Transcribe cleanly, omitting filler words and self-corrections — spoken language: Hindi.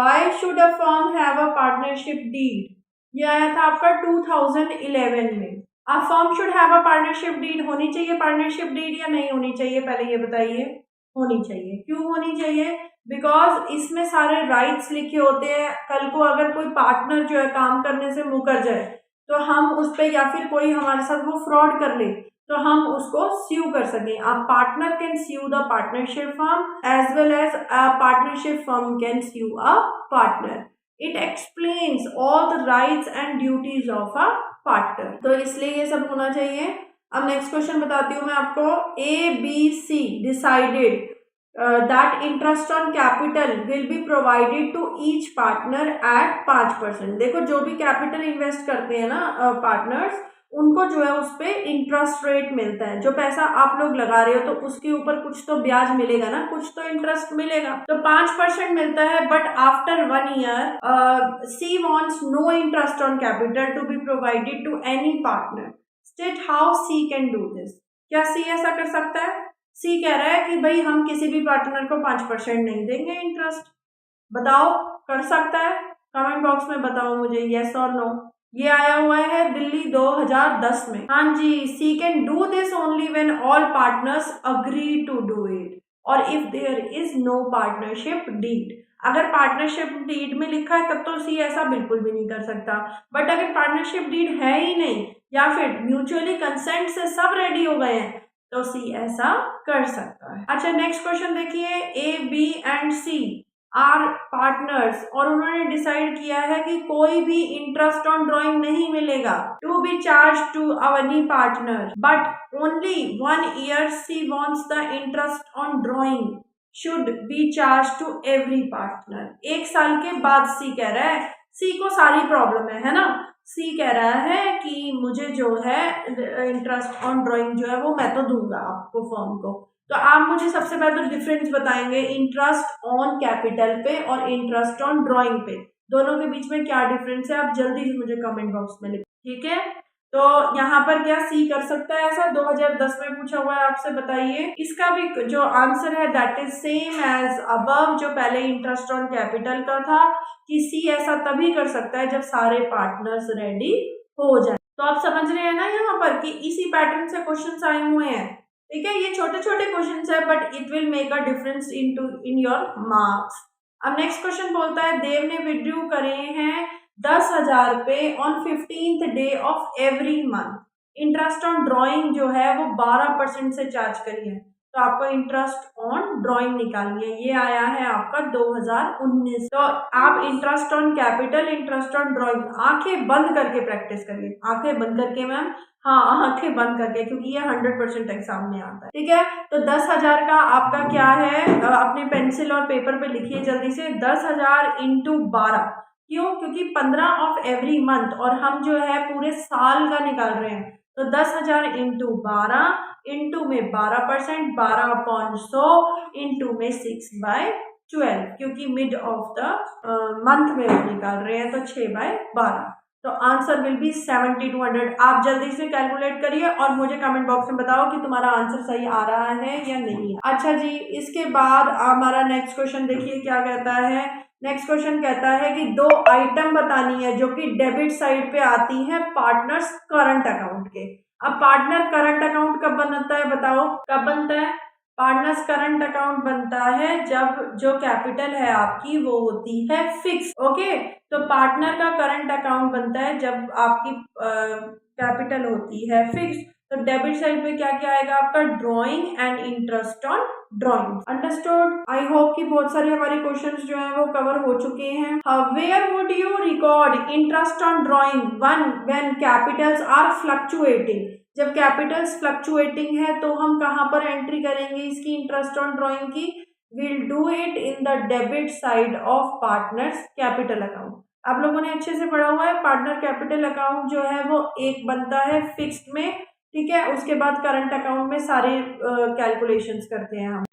Y should a firm have a partnership deed, ये आया था आपका 2011 में। A firm should have a partnership deed, होनी चाहिए पार्टनरशिप डीड या नहीं होनी चाहिए, पहले ये बताइए। होनी चाहिए। क्यों होनी चाहिए? बिकॉज इसमें सारे राइट्स लिखे होते हैं। कल को अगर कोई पार्टनर जो है काम करने से मुकर जाए तो हम उस पर, या फिर कोई हमारे साथ वो फ्रॉड कर ले तो हम उसको स्यू कर सकें। A partner can sue the partnership firm as well as a partnership firm can sue a partner. It explains all the rights and duties of a partner. तो इसलिए ये सब होना चाहिए। अब नेक्स्ट क्वेश्चन बताती हूँ मैं आपको। ABC decided that interest on capital will be provided to each partner at 5%। देखो जो भी कैपिटल इन्वेस्ट करते हैं ना पार्टनर्स, उनको जो है उस पे इंटरेस्ट रेट मिलता है। जो पैसा आप लोग लगा रहे हो तो उसके ऊपर कुछ तो ब्याज मिलेगा ना, कुछ तो इंटरेस्ट मिलेगा। तो 5% मिलता है। But after 1 year she wants no interest on capital to be provided to any partner. State how she can do this. क्या सी ऐसा कर सकता है? सी कह रहा है कि भाई हम किसी भी पार्टनर को 5% नहीं देंगे इंटरेस्ट। बताओ कर सकता है? कमेंट बॉक्स में बताओ मुझे यस और नो। ये आया हुआ है दिल्ली 2010 में। हाँ जी, she can do this only when all partners agree to do it और if there is no partnership deed. अगर पार्टनरशिप डीड में लिखा है तब तो सी ऐसा बिल्कुल भी नहीं कर सकता। बट अगर पार्टनरशिप डीड है ही नहीं या फिर म्यूचुअली कंसेंट से सब रेडी हो गए हैं तो सी ऐसा कर सकता है। अच्छा नेक्स्ट क्वेश्चन देखिए। A, B and C are partners और उन्होंने डिसाइड किया है कि कोई भी इंटरेस्ट ऑन ड्राइंग नहीं मिलेगा to be charge to any partner, but only 1 year she wants the interest on drawing should be charge to every partner. 1 साल के बाद सी कह रहा है, सी को सारी प्रॉब्लम है ना। सी कह रहा है कि मुझे जो है इंटरेस्ट ऑन ड्राइंग जो है वो मैं तो दूंगा आपको फर्म को। तो आप मुझे सबसे पहले तो डिफरेंस बताएंगे इंटरेस्ट ऑन कैपिटल पे और इंटरेस्ट ऑन ड्राइंग पे, दोनों के बीच में क्या डिफरेंस है आप जल्दी से मुझे कमेंट बॉक्स में लिखें, ठीक है। तो यहाँ पर क्या सी कर सकता है ऐसा? 2010 में पूछा हुआ है आपसे, बताइए। इसका भी जो आंसर है that is same as above, जो पहले इंटरेस्ट ऑन कैपिटल का था, कि सी ऐसा तभी कर सकता है जब सारे पार्टनर्स रेडी हो जाए। तो आप समझ रहे हैं ना यहाँ पर कि इसी पैटर्न से क्वेश्चंस आए हुए हैं, ठीक है। ये छोटे छोटे क्वेश्चंस है but it will make a difference in your marks. अब नेक्स्ट क्वेश्चन बोलता है देव ने विड्रू करे हैं 10,000 रुपए on 15th day of every month. Interest on drawing जो है वो 12% से चार्ज करी है। तो आपको इंटरेस्ट ऑन ड्राइंग निकालनी है। ये आया है आपका 2019। तो आप interest on capital, interest on drawing आंखें बंद करके प्रैक्टिस करिए। आंखें बंद करके मैम, हाँ आंखें बंद करके, क्योंकि ये 100% एग्जाम में आता है, ठीक है। तो 10,000 का आपका क्या है, अपने पेंसिल और पेपर पे लिखिए जल्दी से। 10,000 इंटू 12। क्यों? क्योंकि 15 ऑफ एवरी मंथ और हम जो है पूरे साल का निकाल रहे हैं। तो 10,000 इंटू 12 इंटू में 12%, 12/100 इंटू में 6/12, क्योंकि मिड ऑफ द मंथ में हम निकाल रहे हैं तो 6/12। तो आंसर विल बी 7200। आप जल्दी से कैलकुलेट करिए और मुझे कमेंट बॉक्स में बताओ कि तुम्हारा आंसर सही आ रहा है या नहीं। अच्छा जी, इसके बाद हमारा नेक्स्ट क्वेश्चन देखिए क्या कहता है। नेक्स्ट क्वेश्चन कहता है कि 2 आइटम बतानी है जो कि डेबिट साइड पे आती हैं पार्टनर्स करंट अकाउंट के। अब पार्टनर करंट अकाउंट कब बनता है बताओ, कब बनता है? पार्टनर्स करंट अकाउंट बनता है जब जो कैपिटल है आपकी वो होती है फिक्स, ओके। तो पार्टनर का करंट अकाउंट बनता है जब आपकी कैपिटल होती है फिक्स। तो डेबिट साइड पे क्या क्या आएगा आपका? Drawing and interest on drawing. Understood? I hope कि बहुत सारे हमारे क्वेश्चंस जो हैं वो कवर हो चुके हैं। Where would you record interest on drawing when capitals are fluctuating? जब कैपिटल्स फ्लक्चुएटिंग है तो हम कहाँ पर एंट्री करेंगे इसकी इंटरेस्ट ऑन ड्राइंग की? Will do it in the debit side of partners capital account. आप लोगों ने अच्छे से पढ़ा हुआ है। पार्टनर कैपिटल अकाउंट जो है वो एक बनता है फिक्स्ड में, ठीक है। उसके बाद करंट अकाउंट में सारे कैलकुलेशंस करते हैं हम।